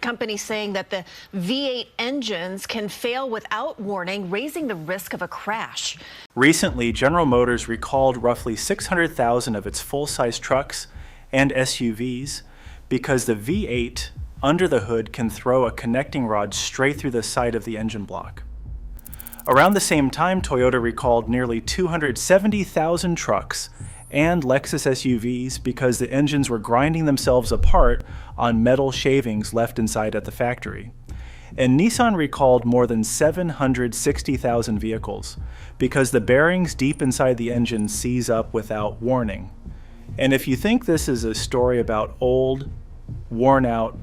Companies saying that the V8 engines can fail without warning, raising the risk of a crash. Recently, General Motors recalled roughly 600,000 of its full-size trucks and SUVs because the V8 under the hood can throw a connecting rod straight through the side of the engine block. Around the same time, Toyota recalled nearly 270,000 trucks and Lexus SUVs because the engines were grinding themselves apart on metal shavings left inside at the factory. And Nissan recalled more than 760,000 vehicles because the bearings deep inside the engine seize up without warning. And if you think this is a story about old, worn-out,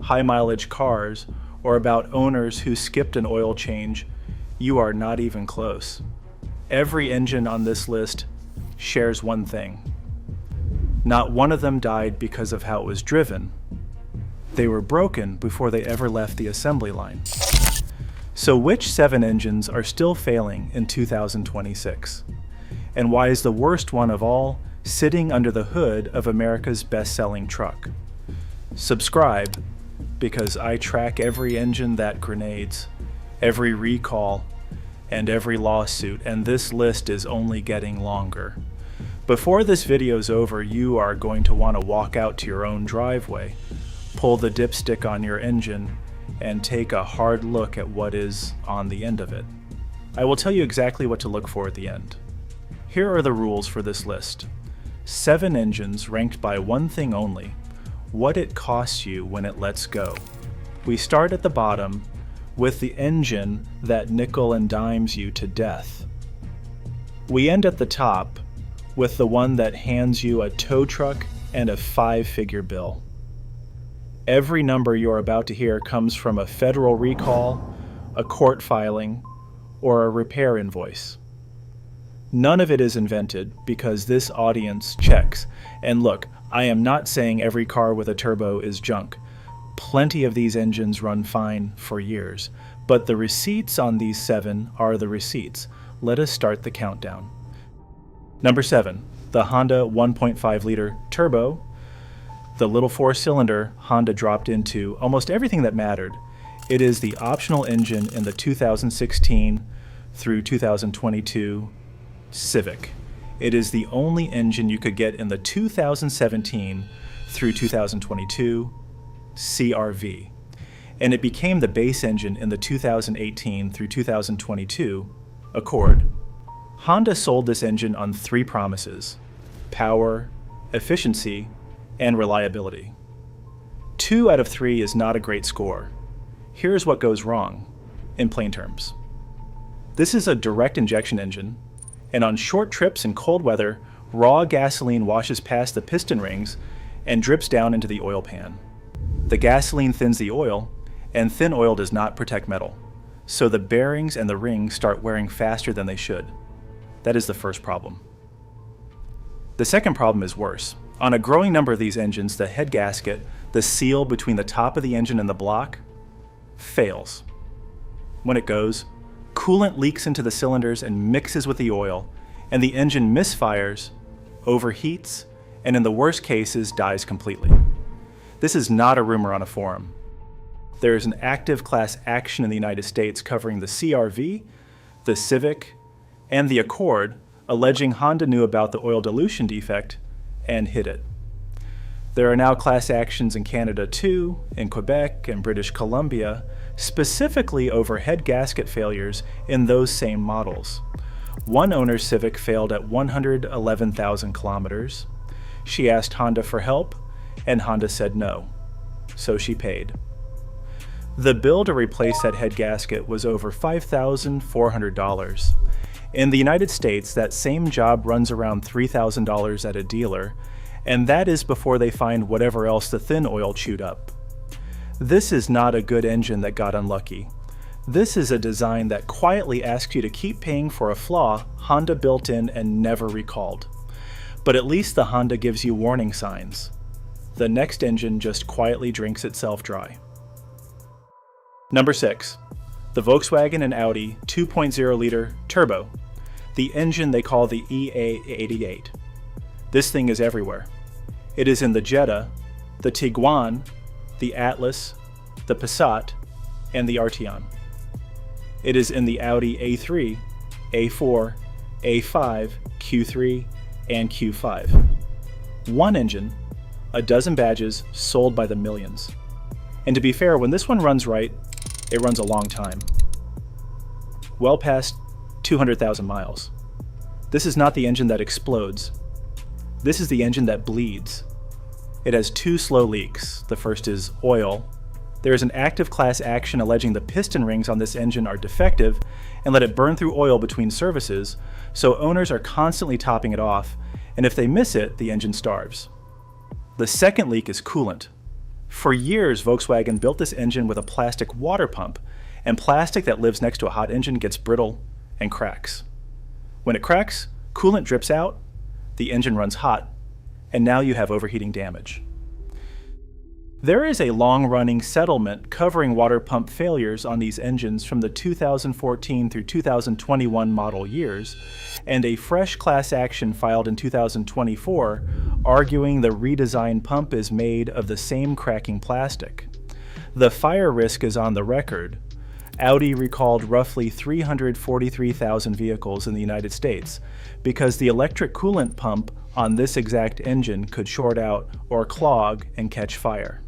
high-mileage cars or about owners who skipped an oil change, you are not even close. Every engine on this list shares one thing. Not one of them died because of how it was driven. They were broken before they ever left the assembly line. So which 7 engines are still failing in 2026? And why is the worst one of all sitting under the hood of America's best-selling truck? Subscribe, because I track every engine that grenades, every recall, and every lawsuit, and this list is only getting longer. Before this video's over, you are going to want to walk out to your own driveway, pull the dipstick on your engine, and take a hard look at what is on the end of it. I will tell you exactly what to look for at the end. Here are the rules for this list. 7 engines ranked by one thing only: what it costs you when it lets go. We start at the bottom with the engine that nickel and dimes you to death. We end at the top with the one that hands you a tow truck and a 5-figure bill. Every number you're about to hear comes from a federal recall, a court filing, or a repair invoice. None of it is invented because this audience checks. And look, I am not saying every car with a turbo is junk. Plenty of these engines run fine for years, but the receipts on these 7 are the receipts. Let us start the countdown. Number 7, the Honda 1.5-liter turbo. The little 4-cylinder Honda dropped into almost everything that mattered. It is the optional engine in the 2016 through 2022 Civic. It is the only engine you could get in the 2017 through 2022 CR-V. And it became the base engine in the 2018 through 2022 Accord. Honda sold this engine on 3 promises: power, efficiency, and reliability. 2 out of 3 is not a great score. Here's what goes wrong, in plain terms. This is a direct injection engine, and on short trips in cold weather, raw gasoline washes past the piston rings and drips down into the oil pan. The gasoline thins the oil, and thin oil does not protect metal, so the bearings and the rings start wearing faster than they should. That is the first problem. The second problem is worse. On a growing number of these engines, the head gasket, the seal between the top of the engine and the block, fails. When it goes, coolant leaks into the cylinders and mixes with the oil, and the engine misfires, overheats, and in the worst cases, dies completely. This is not a rumor on a forum. There is an active class action in the United States covering the CR-V, the Civic, and the Accord, alleging Honda knew about the oil-dilution defect and hid it. There are now class actions in Canada too, in Quebec and British Columbia, specifically over head gasket failures in those same models. One owner's Civic failed at 111,000 kilometers. She asked Honda for help, and Honda said no, so she paid. The bill to replace that head gasket was over $5,400. In the United States, that same job runs around $3,000 at a dealer, and that is before they find whatever else the thin oil chewed up. This is not a good engine that got unlucky. This is a design that quietly asks you to keep paying for a flaw Honda built in and never recalled. But at least the Honda gives you warning signs. The next engine just quietly drinks itself dry. Number 6. The Volkswagen and Audi 2.0-liter turbo, the engine they call the EA88. This thing is everywhere. It is in the Jetta, the Tiguan, the Atlas, the Passat, and the Arteon. It is in the Audi A3, A4, A5, Q3, and Q5. One engine, a dozen badges, sold by the millions. And to be fair, when this one runs right, it runs a long time. Well past 200,000 miles. This is not the engine that explodes. This is the engine that bleeds. It has two slow leaks. The first is oil. There is an active class action alleging the piston rings on this engine are defective and let it burn through oil between services, so owners are constantly topping it off, and if they miss it, the engine starves. The second leak is coolant. For years, Volkswagen built this engine with a plastic water pump, and plastic that lives next to a hot engine gets brittle and cracks. When it cracks, coolant drips out, the engine runs hot, and now you have overheating damage. There is a long-running settlement covering water pump failures on these engines from the 2014 through 2021 model years, and a fresh class action filed in 2024 arguing the redesigned pump is made of the same cracking plastic. The fire risk is on the record. Audi recalled roughly 343,000 vehicles in the United States because the electric coolant pump on this exact engine could short out or clog and catch fire.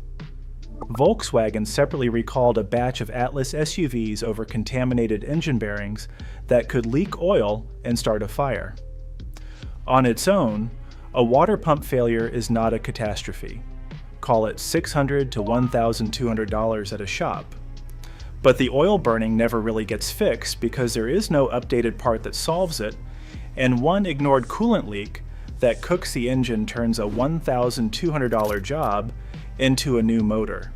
Volkswagen separately recalled a batch of Atlas SUVs over contaminated engine bearings that could leak oil and start a fire. On its own, a water pump failure is not a catastrophe. Call it $600 to $1,200 at a shop. But the oil burning never really gets fixed because there is no updated part that solves it, and one ignored coolant leak that cooks the engine turns a $1,200 job into a new motor.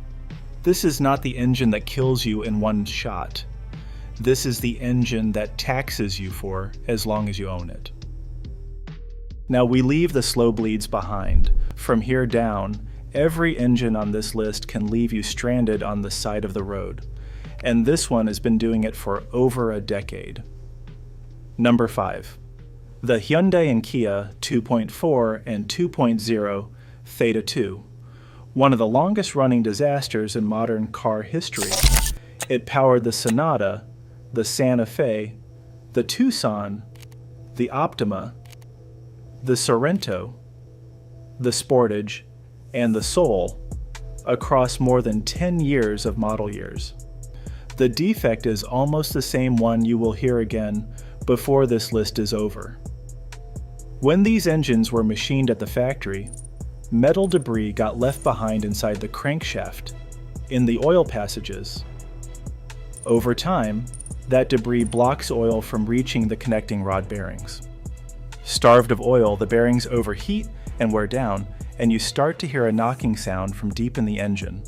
This is not the engine that kills you in one shot. This is the engine that taxes you for as long as you own it. Now we leave the slow bleeds behind. From here down, every engine on this list can leave you stranded on the side of the road. And this one has been doing it for over a decade. Number 5. The Hyundai and Kia 2.4 and 2.0 Theta II. One of the longest running disasters in modern car history. It powered the Sonata, the Santa Fe, the Tucson, the Optima, the Sorento, the Sportage, and the Soul across more than 10 years of model years. The defect is almost the same one you will hear again before this list is over. When these engines were machined at the factory, metal debris got left behind inside the crankshaft, in the oil passages. Over time, that debris blocks oil from reaching the connecting rod bearings. Starved of oil, the bearings overheat and wear down, and you start to hear a knocking sound from deep in the engine.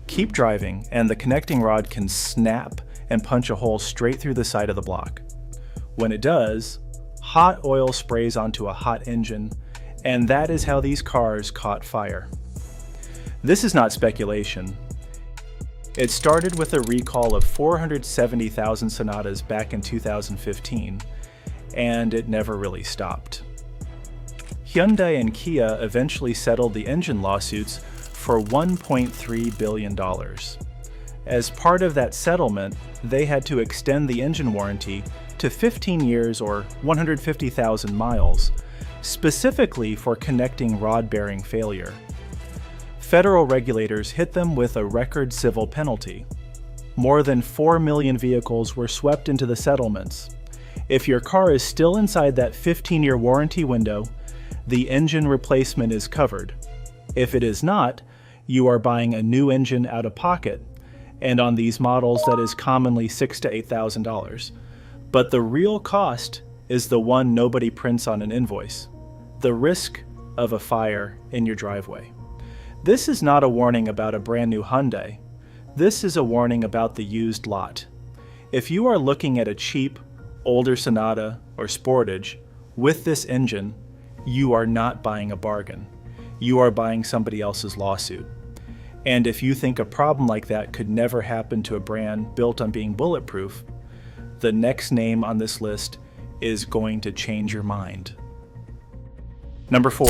Keep driving, and the connecting rod can snap and punch a hole straight through the side of the block. When it does, hot oil sprays onto a hot engine, and that is how these cars caught fire. This is not speculation. It started with a recall of 470,000 Sonatas back in 2015, and it never really stopped. Hyundai and Kia eventually settled the engine lawsuits for $1.3 billion. As part of that settlement, they had to extend the engine warranty to 15 years or 150,000 miles, specifically for connecting rod bearing failure. Federal regulators hit them with a record civil penalty. More than 4 million vehicles were swept into the settlements. If your car is still inside that 15-year warranty window, the engine replacement is covered. If it is not, you are buying a new engine out of pocket, and on these models that is commonly $6,000 to $8,000. But the real cost is the one nobody prints on an invoice: the risk of a fire in your driveway. This is not a warning about a brand new Hyundai. This is a warning about the used lot. If you are looking at a cheap, older Sonata or Sportage with this engine, you are not buying a bargain. You are buying somebody else's lawsuit. And if you think a problem like that could never happen to a brand built on being bulletproof, the next name on this list is going to change your mind. Number 4.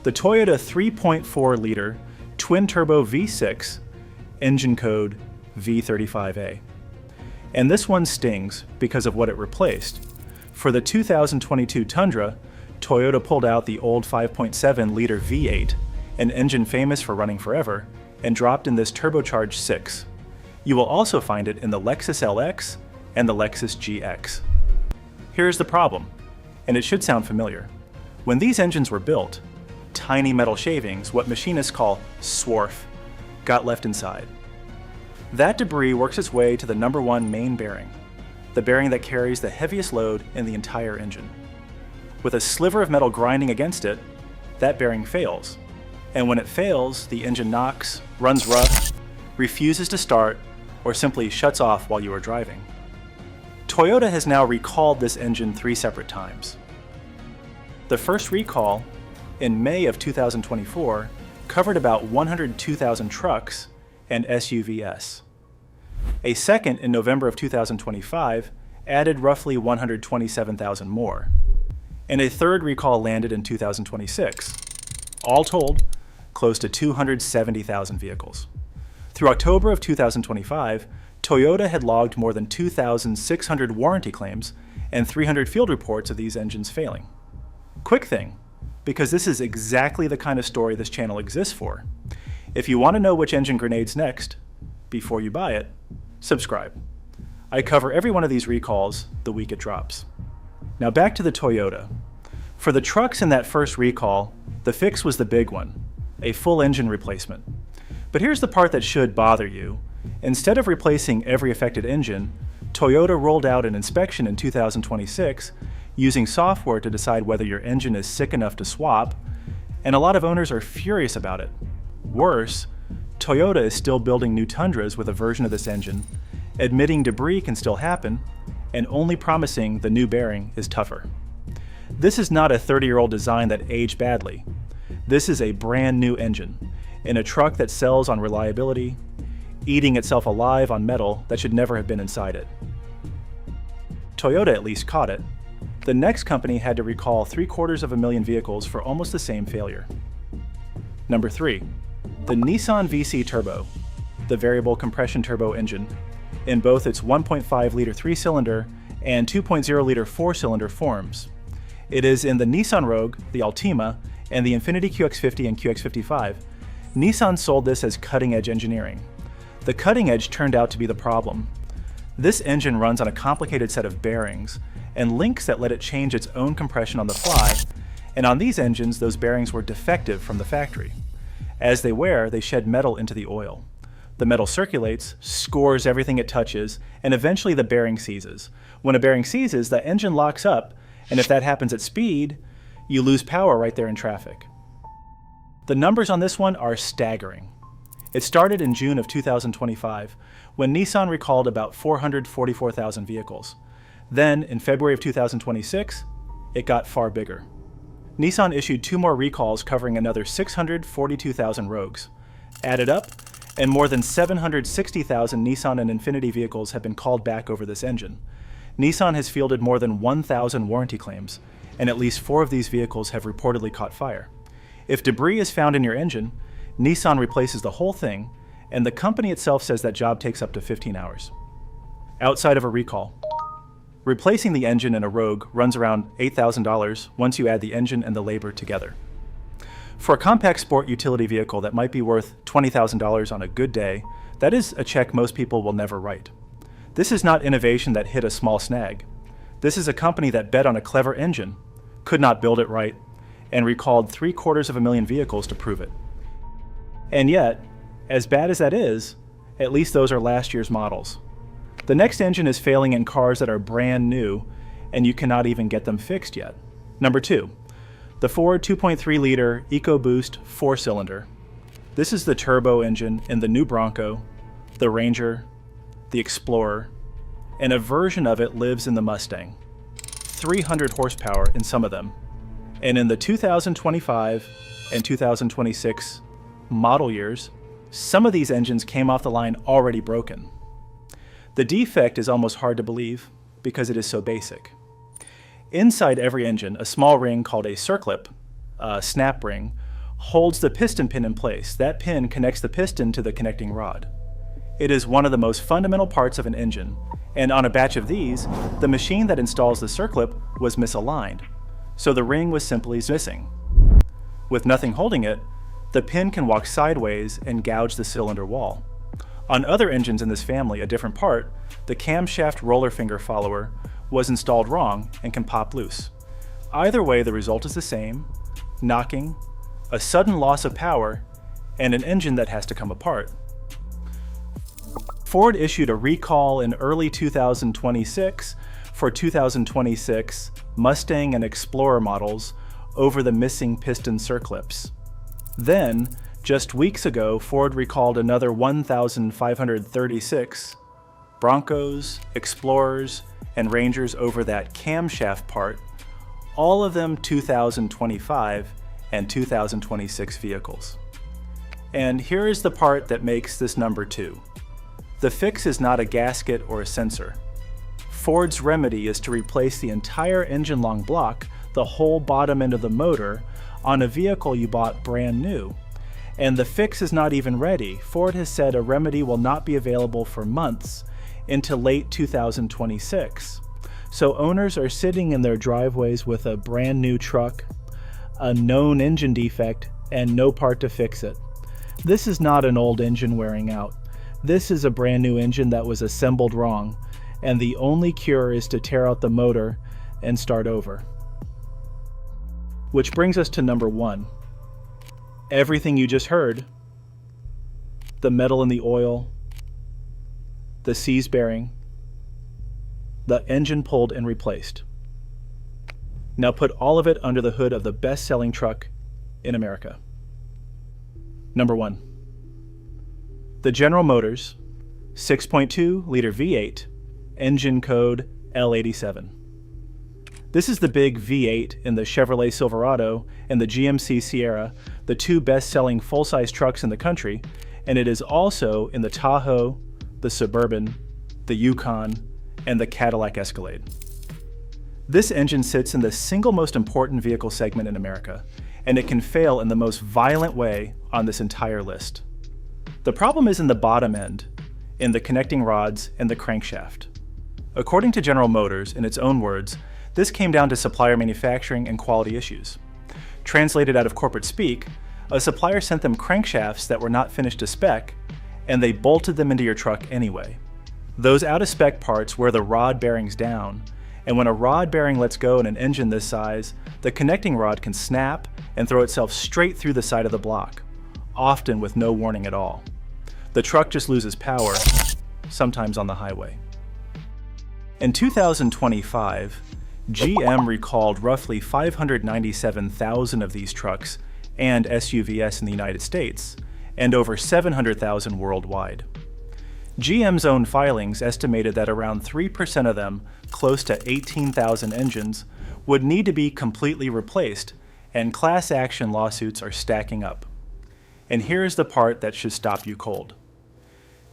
The Toyota 3.4-liter twin-turbo V6 engine code V35A. And this one stings because of what it replaced. For the 2022 Tundra, Toyota pulled out the old 5.7-liter V8, an engine famous for running forever, and dropped in this turbocharged 6. You will also find it in the Lexus LX and the Lexus GX. Here's the problem, and it should sound familiar. When these engines were built, tiny metal shavings, what machinists call swarf, got left inside. That debris works its way to the number one main bearing, the bearing that carries the heaviest load in the entire engine. With a sliver of metal grinding against it, that bearing fails. And when it fails, the engine knocks, runs rough, refuses to start, or simply shuts off while you are driving. Toyota has now recalled this engine 3 separate times. The first recall, in May of 2024, covered about 102,000 trucks and SUVs. A second in November of 2025 added roughly 127,000 more. And a third recall landed in 2026. All told, close to 270,000 vehicles. Through October of 2025, Toyota had logged more than 2,600 warranty claims and 300 field reports of these engines failing. Quick thing, because this is exactly the kind of story this channel exists for. If you want to know which engine grenade's next, before you buy it, subscribe. I cover every one of these recalls the week it drops. Now back to the Toyota. For the trucks in that first recall, the fix was the big one, a full engine replacement. But here's the part that should bother you. Instead of replacing every affected engine, Toyota rolled out an inspection in 2026 using software to decide whether your engine is sick enough to swap, and a lot of owners are furious about it. Worse, Toyota is still building new Tundras with a version of this engine, admitting debris can still happen, and only promising the new bearing is tougher. This is not a 30-year-old design that aged badly. This is a brand new engine, in a truck that sells on reliability, eating itself alive on metal that should never have been inside it. Toyota at least caught it. The next company had to recall 750,000 vehicles for almost the same failure. Number 3, the Nissan VC-Turbo, the variable compression turbo engine, in both its 1.5-liter 3-cylinder and 2.0-liter 4-cylinder forms. It is in the Nissan Rogue, the Altima, and the Infiniti QX50 and QX55. Nissan sold this as cutting-edge engineering. The cutting edge turned out to be the problem. This engine runs on a complicated set of bearings and links that let it change its own compression on the fly, and on these engines those bearings were defective from the factory. As they wear, they shed metal into the oil. The metal circulates, scores everything it touches, and eventually the bearing seizes. When a bearing seizes, the engine locks up, and if that happens at speed, you lose power right there in traffic. The numbers on this one are staggering. It started in June of 2025, when Nissan recalled about 444,000 vehicles. Then, in February of 2026, it got far bigger. Nissan issued 2 more recalls covering another 642,000 Rogues. Added up, and more than 760,000 Nissan and Infiniti vehicles have been called back over this engine. Nissan has fielded more than 1,000 warranty claims, and at least 4 of these vehicles have reportedly caught fire. If debris is found in your engine, Nissan replaces the whole thing, and the company itself says that job takes up to 15 hours. Outside of a recall, replacing the engine in a Rogue runs around $8,000 once you add the engine and the labor together. For a compact sport utility vehicle that might be worth $20,000 on a good day, that is a check most people will never write. This is not innovation that hit a small snag. This is a company that bet on a clever engine, could not build it right, and recalled 750,000 vehicles to prove it. And yet, as bad as that is, at least those are last year's models. The next engine is failing in cars that are brand new, and you cannot even get them fixed yet. Number 2, the Ford 2.3-liter EcoBoost 4-cylinder. This is the turbo engine in the new Bronco, the Ranger, the Explorer, and a version of it lives in the Mustang. 300 horsepower in some of them. And in the 2025 and 2026 model years, some of these engines came off the line already broken. The defect is almost hard to believe because it is so basic. Inside every engine, a small ring called a circlip, a snap ring, holds the piston pin in place. That pin connects the piston to the connecting rod. It is one of the most fundamental parts of an engine, and on a batch of these, the machine that installs the circlip was misaligned, so the ring was simply missing. With nothing holding it, the pin can walk sideways and gouge the cylinder wall. On other engines in this family, a different part, the camshaft roller finger follower, was installed wrong and can pop loose. Either way, the result is the same: knocking, a sudden loss of power, and an engine that has to come apart. Ford issued a recall in early 2026 for 2026 Mustang and Explorer models over the missing piston circlips. Then, just weeks ago, Ford recalled another 1,536 Broncos, Explorers, and Rangers over that camshaft part, all of them 2025 and 2026 vehicles. And here is the part that makes this number 2. The fix is not a gasket or a sensor. Ford's remedy is to replace the entire engine-long block, the whole bottom end of the motor, on a vehicle you bought brand new. And the fix is not even ready. Ford has said a remedy will not be available for months, into late 2026. So owners are sitting in their driveways with a brand new truck, a known engine defect, and no part to fix it. This is not an old engine wearing out. This is a brand new engine that was assembled wrong, and the only cure is to tear out the motor and start over. Which brings us to number 1. Everything you just heard, the metal in the oil, the seize bearing, the engine pulled and replaced. Now put all of it under the hood of the best-selling truck in America. Number 1. The General Motors 6.2-liter V8, engine code L87. This is the big V8 in the Chevrolet Silverado and the GMC Sierra, the 2 best-selling full-size trucks in the country, and it is also in the Tahoe, the Suburban, the Yukon, and the Cadillac Escalade. This engine sits in the single most important vehicle segment in America, and it can fail in the most violent way on this entire list. The problem is in the bottom end, in the connecting rods and the crankshaft. According to General Motors, in its own words, this came down to supplier manufacturing and quality issues. Translated out of corporate speak, a supplier sent them crankshafts that were not finished to spec, and they bolted them into your truck anyway. Those out-of-spec parts wear the rod bearings down, and when a rod bearing lets go in an engine this size, the connecting rod can snap and throw itself straight through the side of the block, often with no warning at all. The truck just loses power, sometimes on the highway. In 2025, GM recalled roughly 597,000 of these trucks and SUVs in the United States, and over 700,000 worldwide. GM's own filings estimated that around 3% of them, close to 18,000 engines, would need to be completely replaced, and class action lawsuits are stacking up. And here's the part that should stop you cold.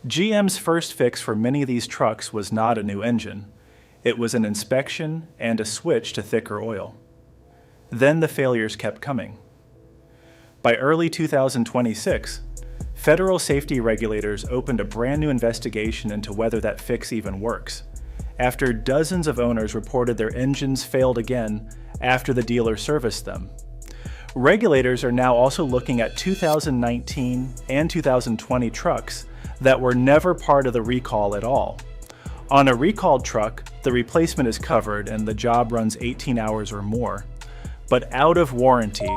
GM's first fix for many of these trucks was not a new engine. It was an inspection and a switch to thicker oil. Then the failures kept coming. By early 2026, federal safety regulators opened a brand new investigation into whether that fix even works, after dozens of owners reported their engines failed again after the dealer serviced them. Regulators are now also looking at 2019 and 2020 trucks that were never part of the recall at all. On a recalled truck, the replacement is covered and the job runs 18 hours or more. But out of warranty,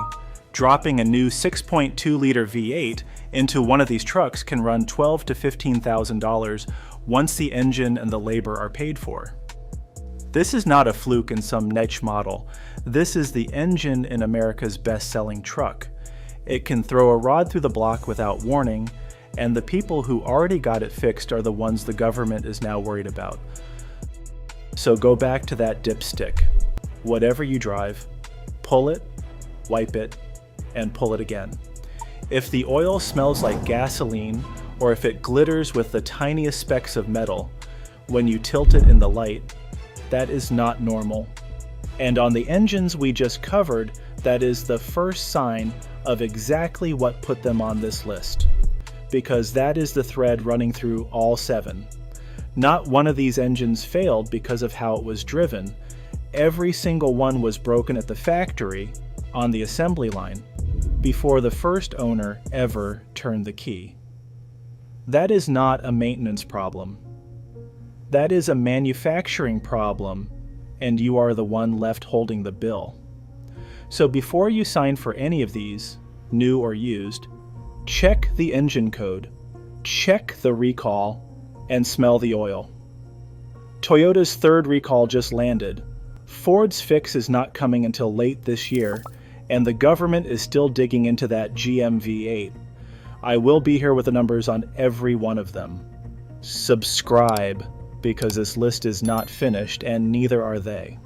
dropping a new 6.2-liter V8 into one of these trucks can run $12,000 to $15,000 once the engine and the labor are paid for. This is not a fluke in some niche model. This is the engine in America's best-selling truck. It can throw a rod through the block without warning, and the people who already got it fixed are the ones the government is now worried about. So go back to that dipstick. Whatever you drive, pull it, wipe it, and pull it again. If the oil smells like gasoline, or if it glitters with the tiniest specks of metal, when you tilt it in the light, that is not normal. And on the engines we just covered, that is the first sign of exactly what put them on this list. because that is the thread running through all 7. Not one of these engines failed because of how it was driven. Every single one was broken at the factory on the assembly line before the first owner ever turned the key. That is not a maintenance problem. That is a manufacturing problem, and you are the one left holding the bill. So before you sign for any of these, new or used, check the engine code, check the recall, and smell the oil. Toyota's 3rd recall just landed. Ford's fix is not coming until late this year, and the government is still digging into that GM V8. I will be here with the numbers on every one of them. Subscribe, because this list is not finished, and neither are they.